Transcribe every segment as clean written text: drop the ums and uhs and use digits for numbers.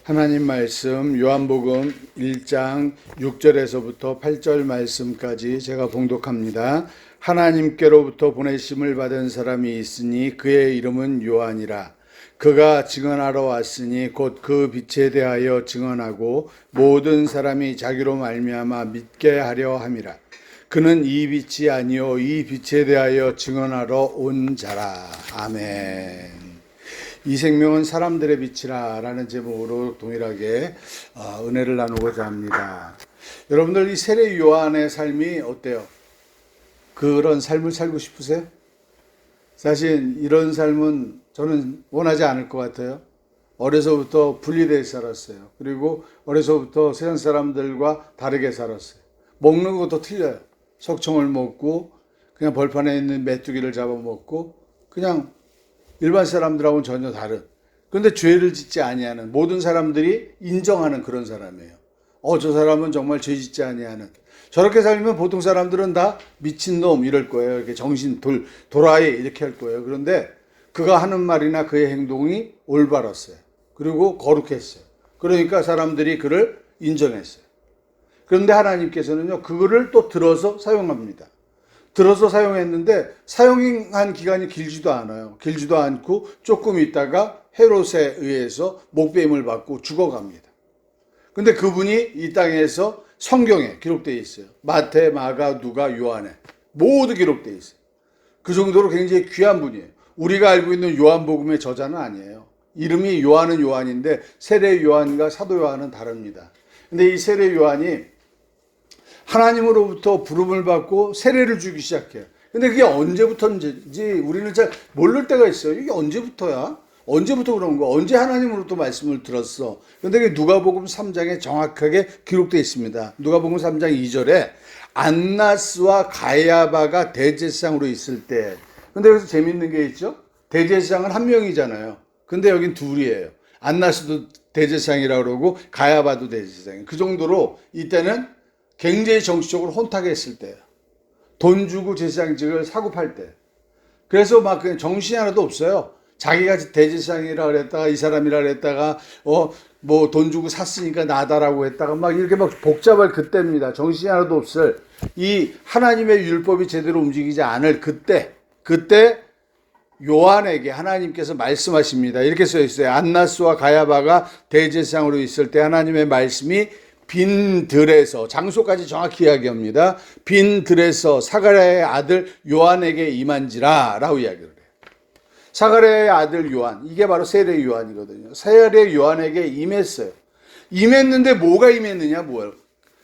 하나님 말씀 요한복음 1장 6절에서부터 8절 말씀까지 제가 봉독합니다. 하나님께로부터 보내심을 받은 사람이 있으니 그의 이름은 요한이라. 그가 증언하러 왔으니 곧 그 빛에 대하여 증언하고 모든 사람이 자기로 말미암아 믿게 하려 함이라. 그는 이 빛이 아니요 이 빛에 대하여 증언하러 온 자라. 아멘. 이 생명은 사람들의 빛이라 라는 제목으로 동일하게 은혜를 나누고자 합니다. 여러분들 이 세례 요한의 삶이 어때요? 그런 삶을 살고 싶으세요? 사실 이런 삶은 저는 원하지 않을 것 같아요. 어려서부터 분리되어 살았어요. 그리고 어려서부터 세상 사람들과 다르게 살았어요. 먹는 것도 틀려요. 석청을 먹고 그냥 벌판에 있는 메뚜기를 잡아먹고 그냥 일반 사람들하고는 전혀 다른, 그런데 죄를 짓지 아니하는, 모든 사람들이 인정하는 그런 사람이에요. 저 사람은 정말 죄 짓지 아니하는. 저렇게 살면 보통 사람들은 다 미친놈 이럴 거예요. 이렇게 정신 도라이 이렇게 할 거예요. 그런데 그가 하는 말이나 그의 행동이 올바랐어요. 그리고 거룩했어요. 그러니까 사람들이 그를 인정했어요. 그런데 하나님께서는요, 그거를 또 들어서 사용합니다. 들어서 사용했는데 사용한 기간이 길지도 않아요. 길지도 않고 조금 있다가 헤롯에 의해서 목배임을 받고 죽어갑니다. 근데 그분이 이 땅에서 성경에 기록되어 있어요. 마태, 마가, 누가, 요한에 모두 기록되어 있어요. 그 정도로 굉장히 귀한 분이에요. 우리가 알고 있는 요한복음의 저자는 아니에요. 이름이 요한은 요한인데 세례 요한과 사도 요한은 다릅니다. 근데 이 세례 요한이 하나님으로부터 부름을 받고 세례를 주기 시작해요. 근데 그게 언제부터인지 우리는 잘 모를 때가 있어요. 이게 언제부터야? 언제부터 그런 거? 언제 하나님으로부터 말씀을 들었어? 근데 그게 누가복음 3장에 정확하게 기록되어 있습니다. 누가복음 3장 2절에 안나스와 가야바가 대제사장으로 있을 때. 근데 여기서 재밌는 게 있죠? 대제사장은 한 명이잖아요. 근데 여긴 둘이에요. 안나스도 대제사장이라고 그러고 가야바도 대제사장이에요. 그 정도로 이때는 굉장히 정치적으로 혼탁했을 때예요. 돈 주고 제사장직을 사고 팔 때. 그래서 막 그냥 정신이 하나도 없어요. 자기가 대제사장이라 그랬다가 이 사람이라 그랬다가 뭐 돈 주고 샀으니까 나다라고 했다가 막 이렇게 막 복잡할 그때입니다. 정신이 하나도 없을 이 하나님의 율법이 제대로 움직이지 않을 그때 요한에게 하나님께서 말씀하십니다. 이렇게 써 있어요. 안나스와 가야바가 대제사장으로 있을 때 하나님의 말씀이 빈 들에서, 장소까지 정확히 이야기합니다. 빈 들에서 사가랴의 아들 요한에게 임한지라 라고 이야기를 해요. 사가랴의 아들 요한, 이게 바로 세례 요한이거든요. 세례 요한에게 임했어요. 임했는데 뭐가 임했느냐, 뭐예요?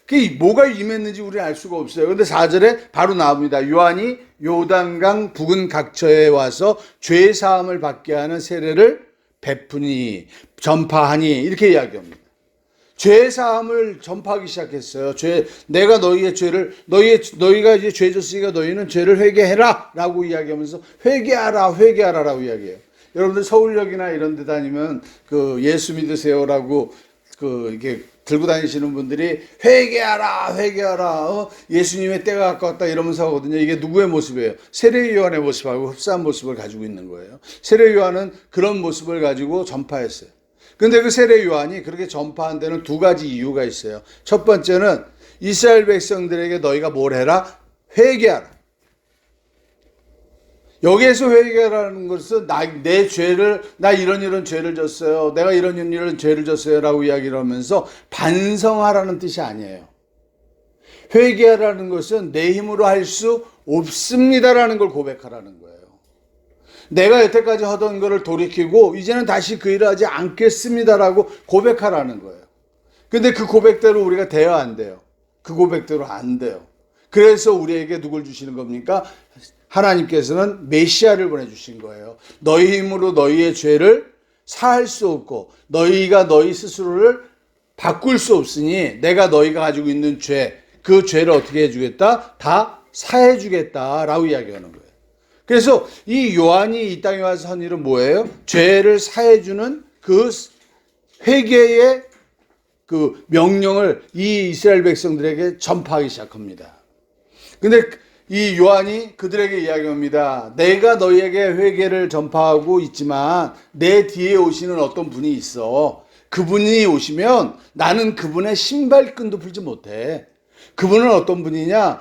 그게 뭐가 임했는지 우리는 알 수가 없어요. 근데 4절에 바로 나옵니다. 요한이 요단강 부근 각처에 와서 죄 사함을 받게 하는 세례를 베푸니, 전파하니, 이렇게 이야기합니다. 죄 사함을 전파하기 시작했어요. 내가 너희의 죄를, 너희가 이제 죄 졌으니까 너희는 죄를 회개해라라고 이야기하면서 회개하라라고 이야기해요. 여러분들 서울역이나 이런 데 다니면 그 예수 믿으세요라고 이게 들고 다니시는 분들이 회개하라, 예수님의 때가 가까웠다 이러면서 하거든요. 이게 누구의 모습이에요? 세례 요한의 모습하고 흡사한 모습을 가지고 있는 거예요. 세례 요한은 그런 모습을 가지고 전파했어요. 근데 그 세례 요한이 그렇게 전파한 데는 두 가지 이유가 있어요. 첫 번째는 이스라엘 백성들에게 너희가 뭘 해라? 회개하라. 여기에서 회개하라는 것은 내 죄를, 나 이런 죄를 졌어요. 내가 이런 죄를 졌어요. 라고 이야기를 하면서 반성하라는 뜻이 아니에요. 회개하라는 것은 내 힘으로 할 수 없습니다라는 걸 고백하라는 거예요. 내가 여태까지 하던 거를 돌이키고 이제는 다시 그 일을 하지 않겠습니다라고 고백하라는 거예요. 근데 그 고백대로 우리가 돼야 안 돼요. 그 고백대로 안 돼요. 그래서 우리에게 누굴 주시는 겁니까? 하나님께서는 메시아를 보내주신 거예요. 너희 힘으로 너희의 죄를 사할 수 없고 너희가 너희 스스로를 바꿀 수 없으니 내가 너희가 가지고 있는 죄, 그 죄를 어떻게 해주겠다? 다 사해주겠다라고 이야기하는 거예요. 그래서 이 요한이 이 땅에 와서 한 일은 뭐예요? 죄를 사해주는 그 회개의 그 명령을 이 이스라엘 백성들에게 전파하기 시작합니다. 근데 이 요한이 그들에게 이야기합니다. 내가 너희에게 회개를 전파하고 있지만 내 뒤에 오시는 어떤 분이 있어. 그분이 오시면 나는 그분의 신발끈도 풀지 못해. 그분은 어떤 분이냐?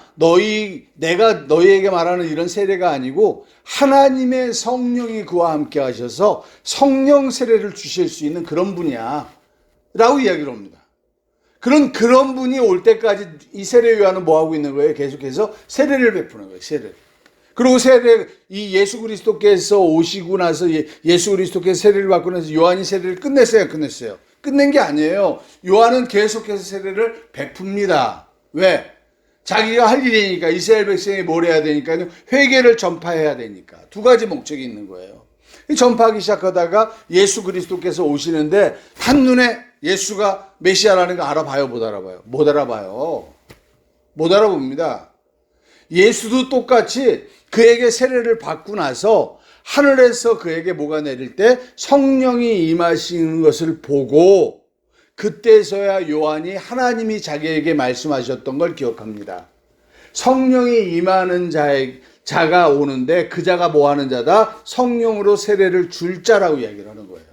내가 너희에게 말하는 이런 세례가 아니고 하나님의 성령이 그와 함께 하셔서 성령 세례를 주실 수 있는 그런 분이야. 라고 이야기를 합니다. 그런 분이 올 때까지 이 세례 요한은 뭐 하고 있는 거예요? 계속해서 세례를 베푸는 거예요. 세례. 그리고 이 예수 그리스도께서 오시고 나서 예수 그리스도께서 세례를 받고 나서 요한이 세례를 끝냈어요? 끝냈어요? 끝낸 게 아니에요. 요한은 계속해서 세례를 베풉니다. 왜? 자기가 할 일이니까. 이스라엘 백성이 뭘 해야 되니까? 회개를 전파해야 되니까. 두 가지 목적이 있는 거예요. 전파하기 시작하다가 예수 그리스도께서 오시는데 한눈에 예수가 메시아라는 거 알아봐요? 못 알아봐요? 못 알아봐요. 못 알아봅니다. 예수도 똑같이 그에게 세례를 받고 나서 하늘에서 그에게 뭐가 내릴 때 성령이 임하시는 것을 보고 그때서야 요한이 하나님이 자기에게 말씀하셨던 걸 기억합니다. 성령이 임하는 자가 오는데 그 자가 뭐 하는 자다? 성령으로 세례를 줄 자라고 이야기를 하는 거예요.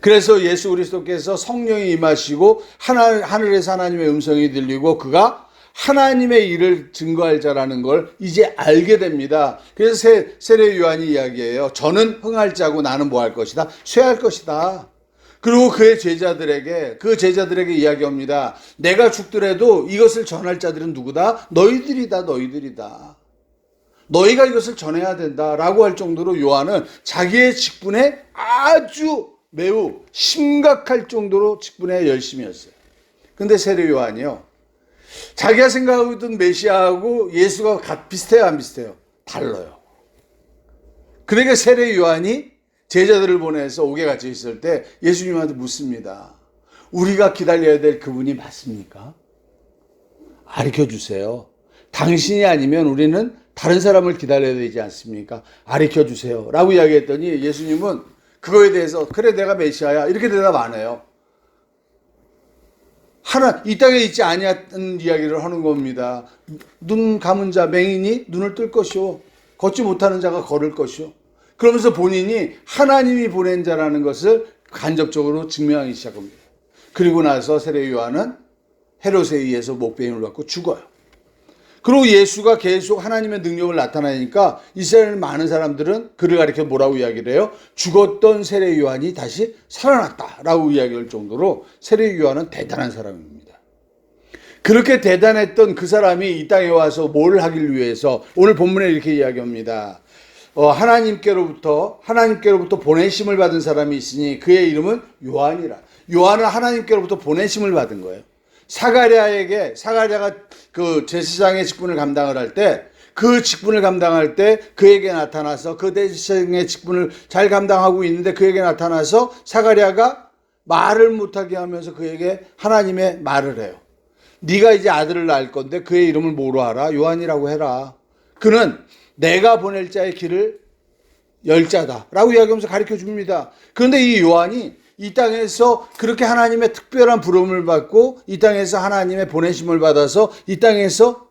그래서 예수 그리스도께서 성령이 임하시고 하늘에서 하나님의 음성이 들리고 그가 하나님의 일을 증거할 자라는 걸 이제 알게 됩니다. 그래서 세례 요한이 이야기해요. 저는 흥할 자고 나는 뭐 할 것이다? 쇠할 것이다. 그리고 그 제자들에게 이야기합니다. 내가 죽더라도 이것을 전할 자들은 누구다? 너희들이다. 너희가 이것을 전해야 된다라고 할 정도로 요한은 자기의 직분에 아주 매우 심각할 정도로 직분에 열심히 했어요. 근데 세례 요한이요. 자기가 생각하고 있던 메시아하고 예수가 비슷해요, 안 비슷해요? 달라요. 그러니까 세례 요한이 제자들을 보내서 옥에 갇혀 있을 때 예수님한테 묻습니다. 우리가 기다려야 될 그분이 맞습니까? 가르쳐 주세요. 당신이 아니면 우리는 다른 사람을 기다려야 되지 않습니까? 가르쳐 주세요. 라고 이야기했더니 예수님은 그거에 대해서 그래 내가 메시아야 이렇게 대답 안 해요. 이 땅에 있지 아니한 이야기를 하는 겁니다. 눈 감은 자 맹인이 눈을 뜰 것이요 걷지 못하는 자가 걸을 것이요. 그러면서 본인이 하나님이 보낸 자라는 것을 간접적으로 증명하기 시작합니다. 그리고 나서 세례 요한은 헤롯에 의해서 목베임을 받고 죽어요. 그리고 예수가 계속 하나님의 능력을 나타나니까 이스라엘 많은 사람들은 그를 가리켜 뭐라고 이야기를 해요? 죽었던 세례 요한이 다시 살아났다라고 이야기할 정도로 세례 요한은 대단한 사람입니다. 그렇게 대단했던 그 사람이 이 땅에 와서 뭘 하길 위해서 오늘 본문에 이렇게 이야기합니다. 하나님께로부터 보내심을 받은 사람이 있으니 그의 이름은 요한이라. 요한은 하나님께로부터 보내심을 받은 거예요. 사가랴가 그 제사장의 직분을 감당을 할 때 그 직분을 감당할 때 그에게 나타나서 그 제사장의 직분을 잘 감당하고 있는데 그에게 나타나서 사가랴가 말을 못하게 하면서 그에게 하나님의 말을 해요. 네가 이제 아들을 낳을 건데 그의 이름을 뭐로 하라? 요한이라고 해라. 그는 내가 보낼 자의 길을 열 자다 라고 이야기하면서 가르쳐 줍니다. 그런데 이 요한이 이 땅에서 그렇게 하나님의 특별한 부름을 받고 이 땅에서 하나님의 보내심을 받아서 이 땅에서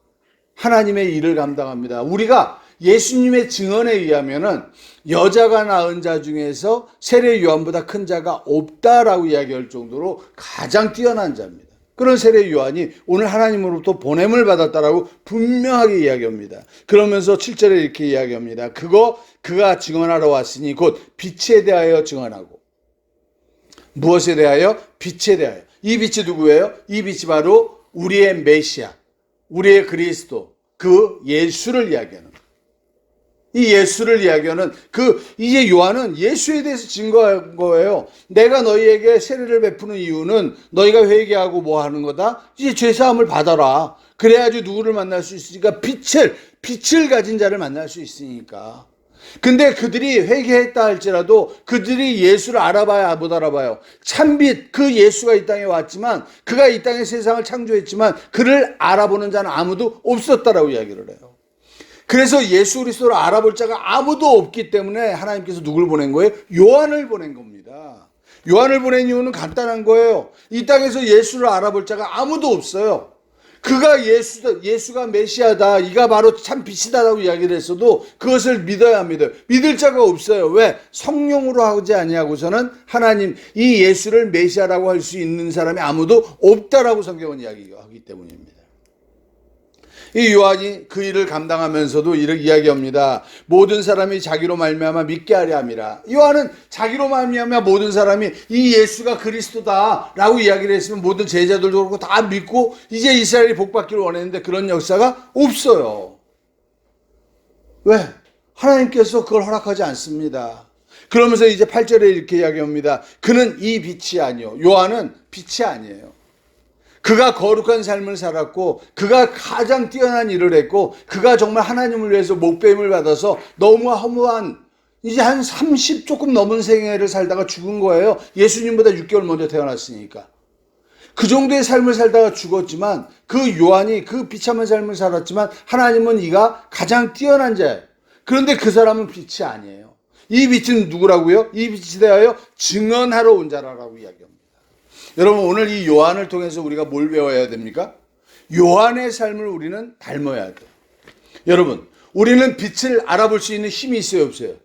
하나님의 일을 감당합니다. 우리가 예수님의 증언에 의하면은 여자가 낳은 자 중에서 세례 요한보다 큰 자가 없다라고 이야기할 정도로 가장 뛰어난 자입니다. 그런 세례 요한이 오늘 하나님으로부터 보냄을 받았다라고 분명하게 이야기합니다. 그러면서 7절에 이렇게 이야기합니다. 그가 증언하러 왔으니 곧 빛에 대하여 증언하고. 무엇에 대하여? 빛에 대하여. 이 빛이 누구예요? 이 빛이 바로 우리의 메시아, 우리의 그리스도, 그 예수를 이야기하는 거예요. 이 예수를 이야기하는 이제 요한은 예수에 대해서 증거한 거예요. 내가 너희에게 세례를 베푸는 이유는 너희가 회개하고 뭐 하는 거다? 이제 죄사함을 받아라. 그래야지 누구를 만날 수 있으니까 빛을 가진 자를 만날 수 있으니까. 근데 그들이 회개했다 할지라도 그들이 예수를 알아봐야 못 알아봐요. 참빛 그 예수가 이 땅에 왔지만 그가 이 땅에 세상을 창조했지만 그를 알아보는 자는 아무도 없었다라고 이야기를 해요. 그래서 예수 그리스도를 알아볼 자가 아무도 없기 때문에 하나님께서 누굴 보낸 거예요? 요한을 보낸 겁니다. 요한을 보낸 이유는 간단한 거예요. 이 땅에서 예수를 알아볼 자가 아무도 없어요. 그가 예수가 메시아다, 이가 바로 참 빛이다라고 이야기를 했어도 그것을 믿어야 합니다. 믿을 자가 없어요. 왜? 성령으로 하지 아니하고서는 하나님, 이 예수를 메시아라고 할 수 있는 사람이 아무도 없다라고 성경은 이야기하기 때문입니다. 이 요한이 그 일을 감당하면서도 이렇게 이야기합니다. 모든 사람이 자기로 말미암아 믿게 하려 함이라. 요한은 자기로 말미암아 모든 사람이 이 예수가 그리스도다라고 이야기를 했으면 모든 제자들도 그렇고 다 믿고 이제 이스라엘이 복받기를 원했는데 그런 역사가 없어요. 왜? 하나님께서 그걸 허락하지 않습니다. 그러면서 이제 8절에 이렇게 이야기합니다. 그는 이 빛이 아니요. 요한은 빛이 아니에요. 그가 거룩한 삶을 살았고 그가 가장 뛰어난 일을 했고 그가 정말 하나님을 위해서 목배임을 받아서 너무 허무한 이제 한 30 조금 넘은 생애를 살다가 죽은 거예요. 예수님보다 6개월 먼저 태어났으니까. 그 정도의 삶을 살다가 죽었지만 그 요한이 그 비참한 삶을 살았지만 하나님은 이가 가장 뛰어난 자예요. 그런데 그 사람은 빛이 아니에요. 이 빛은 누구라고요? 이 빛이 대하여 증언하러 온 자라고 이야기합니다. 여러분, 오늘 이 요한을 통해서 우리가 뭘 배워야 됩니까? 요한의 삶을 우리는 닮아야 돼요. 여러분, 우리는 빛을 알아볼 수 있는 힘이 있어요, 없어요?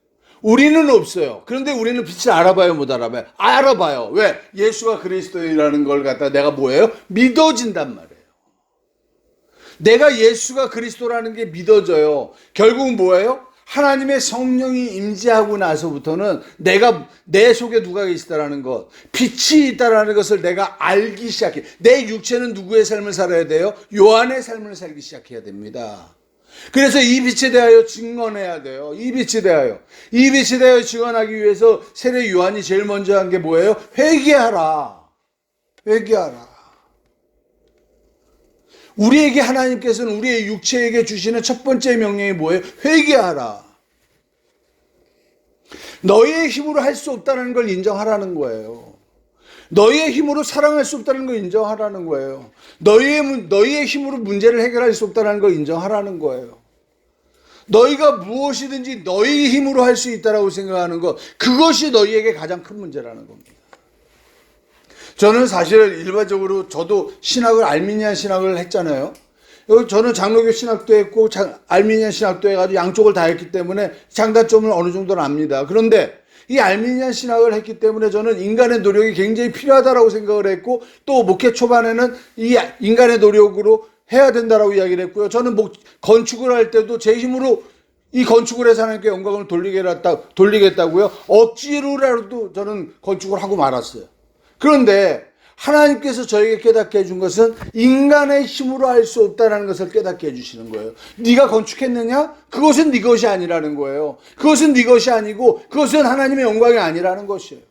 우리는 없어요. 그런데 우리는 빛을 알아봐요, 못 알아봐요? 알아봐요. 왜? 예수가 그리스도이라는 걸 갖다 내가 뭐예요? 믿어진단 말이에요. 내가 예수가 그리스도라는 게 믿어져요. 결국 뭐예요? 하나님의 성령이 임재하고 나서부터는 내가 내 속에 누가 계시다라는 것, 빛이 있다라는 것을 내가 알기 시작해. 내 육체는 누구의 삶을 살아야 돼요? 요한의 삶을 살기 시작해야 됩니다. 그래서 이 빛에 대하여 증언해야 돼요. 이 빛에 대하여 증언하기 위해서 세례 요한이 제일 먼저 한 게 뭐예요? 회개하라. 우리에게 하나님께서는 우리의 육체에게 주시는 첫 번째 명령이 뭐예요? 회개하라. 너희의 힘으로 할 수 없다는 걸 인정하라는 거예요. 너희의 힘으로 사랑할 수 없다는 걸 인정하라는 거예요. 너희의 힘으로 문제를 해결할 수 없다는 걸 인정하라는 거예요. 너희가 무엇이든지 너희의 힘으로 할 수 있다라고 생각하는 것, 그것이 너희에게 가장 큰 문제라는 겁니다. 저는 사실 일반적으로 저도 알미니안 신학을 했잖아요. 저는 장로교 신학도 했고 알미니안 신학도 해가지고 양쪽을 다 했기 때문에 장단점을 어느 정도는 압니다. 그런데 이 알미니안 신학을 했기 때문에 저는 인간의 노력이 굉장히 필요하다라고 생각을 했고 또 목회 초반에는 이 인간의 노력으로 해야 된다라고 이야기를 했고요. 저는 건축을 할 때도 제 힘으로 이 건축을 해서 하나님께 영광을 돌리겠다고요. 억지로라도 저는 건축을 하고 말았어요. 그런데 하나님께서 저에게 깨닫게 해준 것은 인간의 힘으로 할 수 없다는 것을 깨닫게 해주시는 거예요. 네가 건축했느냐? 그것은 네 것이 아니라는 거예요. 그것은 네 것이 아니고 그것은 하나님의 영광이 아니라는 것이에요.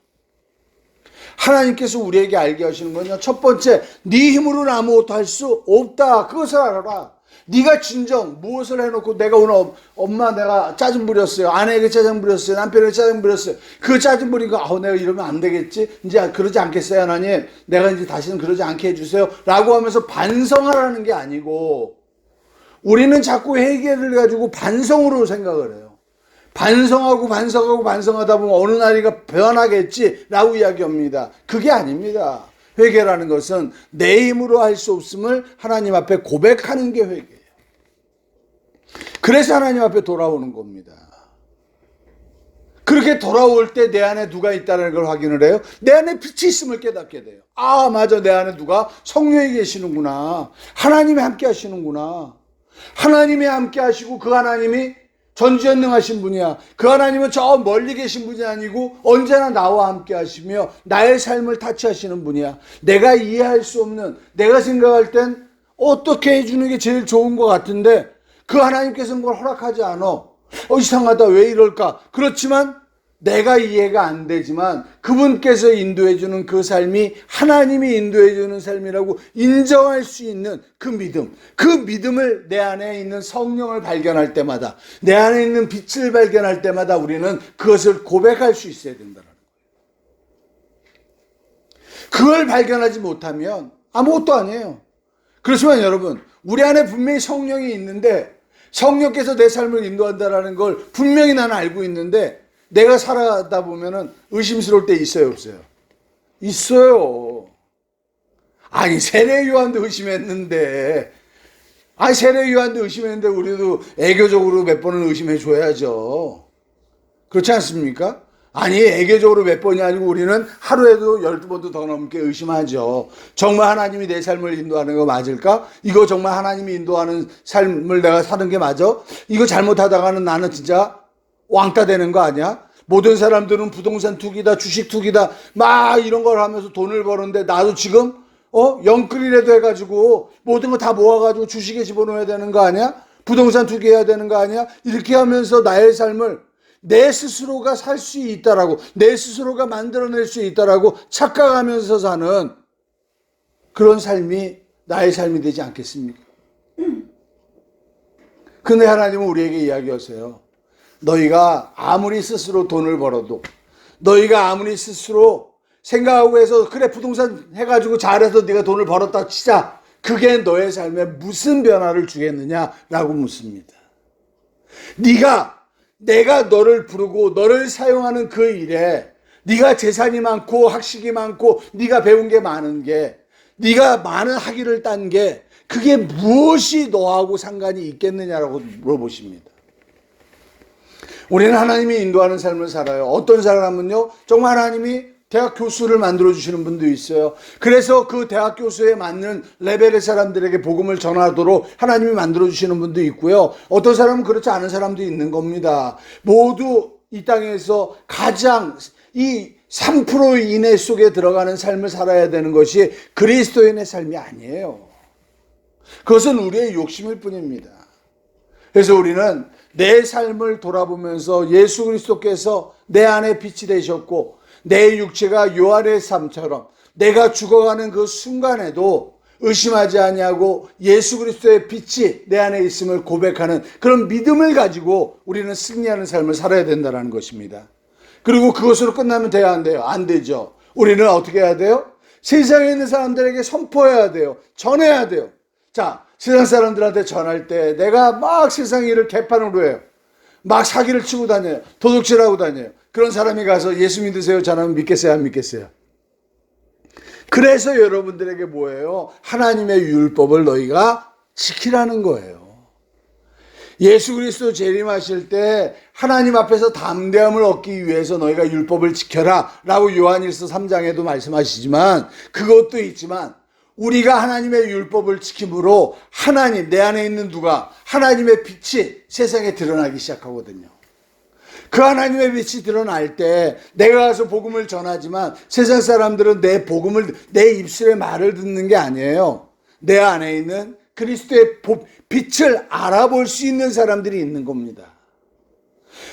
하나님께서 우리에게 알게 하시는 건요, 첫 번째, 네 힘으로는 아무것도 할 수 없다. 그것을 알아라. 네가 진정 무엇을 해놓고 내가 오늘 내가 짜증 부렸어요. 아내에게 짜증 부렸어요. 남편에게 짜증 부렸어요. 그 짜증 부리니까 내가 이러면 안 되겠지. 이제 그러지 않겠어요, 하나님. 내가 이제 다시는 그러지 않게 해주세요. 라고 하면서 반성하라는 게 아니고 우리는 자꾸 회개를 가지고 반성으로 생각을 해요. 반성하다 보면 어느 날이가 변하겠지라고 이야기합니다. 그게 아닙니다. 회개라는 것은 내 힘으로 할 수 없음을 하나님 앞에 고백하는 게 회개예요. 그래서 하나님 앞에 돌아오는 겁니다. 그렇게 돌아올 때 내 안에 누가 있다는 걸 확인을 해요. 내 안에 빛이 있음을 깨닫게 돼요. 아, 맞아. 내 안에 누가 성령이 계시는구나. 하나님이 함께 하시는구나. 하나님이 함께 하시고 그 하나님이 전지전능하신 분이야. 그 하나님은 저 멀리 계신 분이 아니고 언제나 나와 함께 하시며 나의 삶을 타치하시는 분이야. 내가 이해할 수 없는, 내가 생각할 땐 어떻게 해주는 게 제일 좋은 것 같은데 그 하나님께서는 그걸 허락하지 않아. 이상하다. 왜 이럴까? 그렇지만 내가 이해가 안 되지만 그분께서 인도해주는 그 삶이 하나님이 인도해주는 삶이라고 인정할 수 있는 그 믿음, 그 믿음을 내 안에 있는 성령을 발견할 때마다, 내 안에 있는 빛을 발견할 때마다 우리는 그것을 고백할 수 있어야 된다는 거예요. 그걸 발견하지 못하면 아무것도 아니에요. 그렇지만 여러분, 우리 안에 분명히 성령이 있는데 성령께서 내 삶을 인도한다는 걸 분명히 나는 알고 있는데 내가 살아가다 보면은 의심스러울 때 있어요, 없어요? 있어요. 아니, 세례 요한도 의심했는데, 아니, 세례 요한도 의심했는데, 우리도 애교적으로 몇 번은 의심해 줘야죠. 그렇지 않습니까? 아니, 애교적으로 몇 번이 아니고 우리는 하루에도 12번도 더 넘게 의심하죠. 정말 하나님이 내 삶을 인도하는 거 맞을까? 이거 정말 하나님이 인도하는 삶을 내가 사는 게 맞아? 이거 잘못하다가는 나는 진짜 왕따 되는 거 아니야? 모든 사람들은 부동산 투기다, 주식 투기다, 막 이런 걸 하면서 돈을 버는데 나도 지금, 영끌이라도 해가지고 모든 거 다 모아가지고 주식에 집어넣어야 되는 거 아니야? 부동산 투기해야 되는 거 아니야? 이렇게 하면서 나의 삶을 내 스스로가 살 수 있다라고, 내 스스로가 만들어낼 수 있다라고 착각하면서 사는 그런 삶이 나의 삶이 되지 않겠습니까? 근데 하나님은 우리에게 이야기하세요. 너희가 아무리 스스로 돈을 벌어도, 너희가 아무리 스스로 생각하고 해서 그래 부동산 해가지고 잘해서 네가 돈을 벌었다 치자, 그게 너의 삶에 무슨 변화를 주겠느냐라고 묻습니다. 내가 너를 부르고 너를 사용하는 그 일에 네가 재산이 많고 학식이 많고 네가 배운 게 많은 게, 네가 많은 학위를 딴 게 그게 무엇이 너하고 상관이 있겠느냐라고 물어보십니다. 우리는 하나님이 인도하는 삶을 살아요. 어떤 사람은요, 정말 하나님이 대학 교수를 만들어주시는 분도 있어요. 그래서 그 대학 교수에 맞는 레벨의 사람들에게 복음을 전하도록 하나님이 만들어주시는 분도 있고요. 어떤 사람은 그렇지 않은 사람도 있는 겁니다. 모두 이 땅에서 가장 이 3% 이내 속에 들어가는 삶을 살아야 되는 것이 그리스도인의 삶이 아니에요. 그것은 우리의 욕심일 뿐입니다. 그래서 우리는 내 삶을 돌아보면서 예수 그리스도께서 내 안에 빛이 되셨고, 내 육체가 요한의 삶처럼 내가 죽어가는 그 순간에도 의심하지 아니하고 예수 그리스도의 빛이 내 안에 있음을 고백하는 그런 믿음을 가지고 우리는 승리하는 삶을 살아야 된다는 것입니다. 그리고 그것으로 끝나면 돼야 안 돼요? 안 되죠. 우리는 어떻게 해야 돼요? 세상에 있는 사람들에게 선포해야 돼요. 전해야 돼요. 자, 세상 사람들한테 전할 때 내가 막 세상 일을 개판으로 해요. 막 사기를 치고 다녀요. 도둑질하고 다녀요. 그런 사람이 가서 예수 믿으세요 전하면 믿겠어요, 안 믿겠어요? 그래서 여러분들에게 뭐예요? 하나님의 율법을 너희가 지키라는 거예요. 예수 그리스도 재림하실 때 하나님 앞에서 담대함을 얻기 위해서 너희가 율법을 지켜라 라고 요한일서 3장에도 말씀하시지만, 그것도 있지만 우리가 하나님의 율법을 지킴으로 하나님, 내 안에 있는 누가, 하나님의 빛이 세상에 드러나기 시작하거든요. 그 하나님의 빛이 드러날 때 내가 가서 복음을 전하지만 세상 사람들은 내 복음을, 내 입술의 말을 듣는 게 아니에요. 내 안에 있는 그리스도의 빛을 알아볼 수 있는 사람들이 있는 겁니다.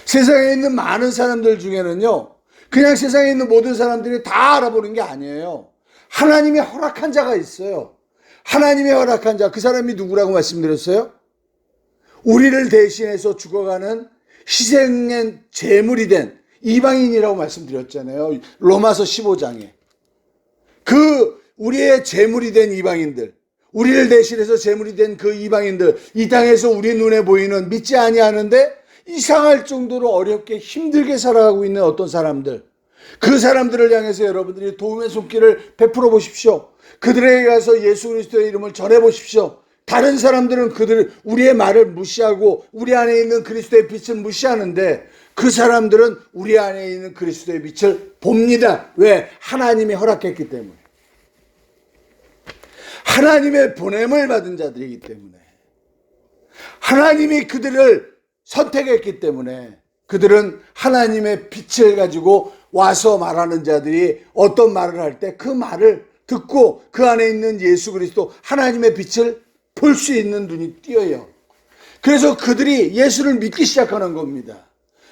세상에 있는 많은 사람들 중에는요, 그냥 세상에 있는 모든 사람들이 다 알아보는 게 아니에요. 하나님이 허락한 자가 있어요. 하나님이 허락한 자, 그 사람이 누구라고 말씀드렸어요? 우리를 대신해서 죽어가는 희생의 제물이 된 이방인이라고 말씀드렸잖아요. 로마서 15장에. 그 우리의 제물이 된 이방인들, 우리를 대신해서 제물이 된 그 이방인들, 이 땅에서 우리 눈에 보이는 믿지 아니하는데 이상할 정도로 어렵게 힘들게 살아가고 있는 어떤 사람들, 그 사람들을 향해서 여러분들이 도움의 손길을 베풀어 보십시오. 그들에게 가서 예수 그리스도의 이름을 전해 보십시오. 다른 사람들은 우리의 말을 무시하고 우리 안에 있는 그리스도의 빛을 무시하는데, 그 사람들은 우리 안에 있는 그리스도의 빛을 봅니다. 왜? 하나님이 허락했기 때문에. 하나님의 보냄을 받은 자들이기 때문에. 하나님이 그들을 선택했기 때문에 그들은 하나님의 빛을 가지고 와서 말하는 자들이 어떤 말을 할 때 그 말을 듣고 그 안에 있는 예수 그리스도 하나님의 빛을 볼 수 있는 눈이 띄어요. 그래서 그들이 예수를 믿기 시작하는 겁니다.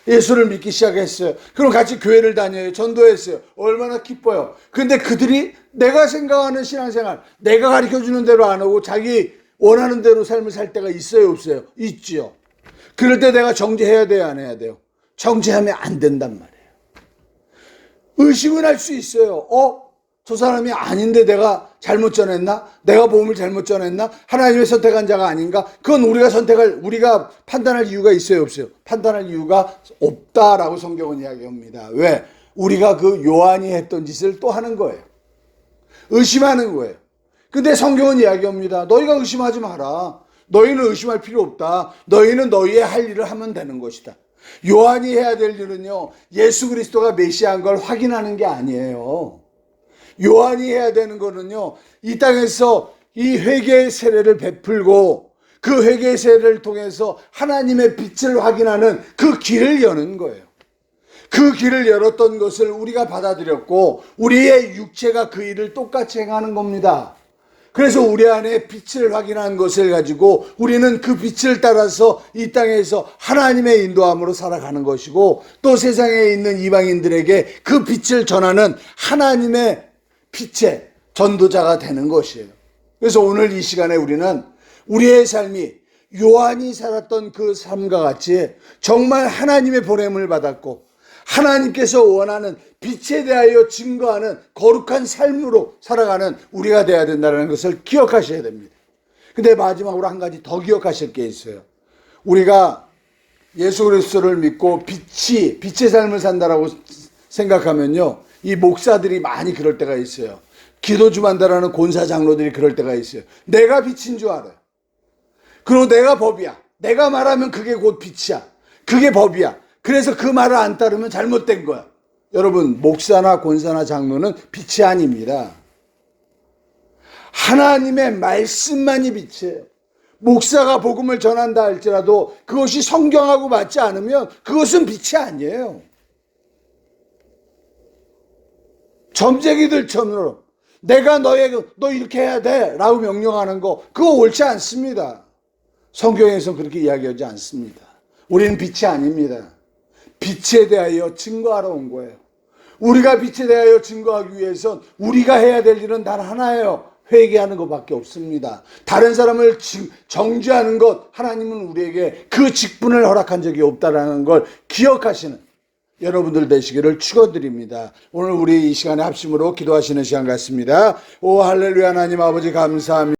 예수를 믿기 시작했어요. 그럼 같이 교회를 다녀요. 전도했어요. 얼마나 기뻐요. 그런데 그들이 내가 생각하는 신앙생활, 내가 가르쳐주는 대로 안 하고 자기 원하는 대로 삶을 살 때가 있어요, 없어요? 있지요. 그럴 때 내가 정죄해야 돼요, 안 해야 돼요? 정죄하면 안 된단 말이에요. 의심을 할 수 있어요. 저 사람이 아닌데 내가 잘못 전했나? 내가 복음을 잘못 전했나? 하나님의 선택한 자가 아닌가? 그건 우리가 판단할 이유가 있어요, 없어요? 판단할 이유가 없다라고 성경은 이야기합니다. 왜? 우리가 그 요한이 했던 짓을 또 하는 거예요. 의심하는 거예요. 근데 성경은 이야기합니다. 너희가 의심하지 마라. 너희는 의심할 필요 없다. 너희는 너희의 할 일을 하면 되는 것이다. 요한이 해야 될 일은요, 예수 그리스도가 메시아인 걸 확인하는 게 아니에요. 요한이 해야 되는 거는요, 이 땅에서 이 회개의 세례를 베풀고 그 회개의 세례를 통해서 하나님의 빛을 확인하는 그 길을 여는 거예요. 그 길을 열었던 것을 우리가 받아들였고 우리의 육체가 그 일을 똑같이 행하는 겁니다. 그래서 우리 안에 빛을 확인한 것을 가지고 우리는 그 빛을 따라서 이 땅에서 하나님의 인도함으로 살아가는 것이고, 또 세상에 있는 이방인들에게 그 빛을 전하는 하나님의 빛의 전도자가 되는 것이에요. 그래서 오늘 이 시간에 우리는 우리의 삶이 요한이 살았던 그 삶과 같이 정말 하나님의 보냄을 받았고 하나님께서 원하는 빛에 대하여 증거하는 거룩한 삶으로 살아가는 우리가 되어야 된다는 것을 기억하셔야 됩니다. 근데 마지막으로 한 가지 더 기억하실 게 있어요. 우리가 예수 그리스도를 믿고 빛의 삶을 산다라고 생각하면요, 이 목사들이 많이 그럴 때가 있어요. 기도 주만다라는 권사 장로들이 그럴 때가 있어요. 내가 빛인 줄 알아요. 그리고 내가 법이야. 내가 말하면 그게 곧 빛이야. 그게 법이야. 그래서 그 말을 안 따르면 잘못된 거야. 여러분, 목사나 권사나 장로는 빛이 아닙니다. 하나님의 말씀만이 빛이에요. 목사가 복음을 전한다 할지라도 그것이 성경하고 맞지 않으면 그것은 빛이 아니에요. 점쟁이들처럼 내가 너 이렇게 해야 돼 라고 명령하는 거, 그거 옳지 않습니다. 성경에서는 그렇게 이야기하지 않습니다. 우리는 빛이 아닙니다. 빛에 대하여 증거하러 온 거예요. 우리가 빛에 대하여 증거하기 위해선 우리가 해야 될 일은 단 하나예요. 회개하는 것밖에 없습니다. 다른 사람을 정죄하는 것, 하나님은 우리에게 그 직분을 허락한 적이 없다는 걸 기억하시는 여러분들 되시기를 축원드립니다. 오늘 우리 이 시간에 합심으로 기도하시는 시간 같습니다. 오 할렐루야. 하나님 아버지 감사합니다.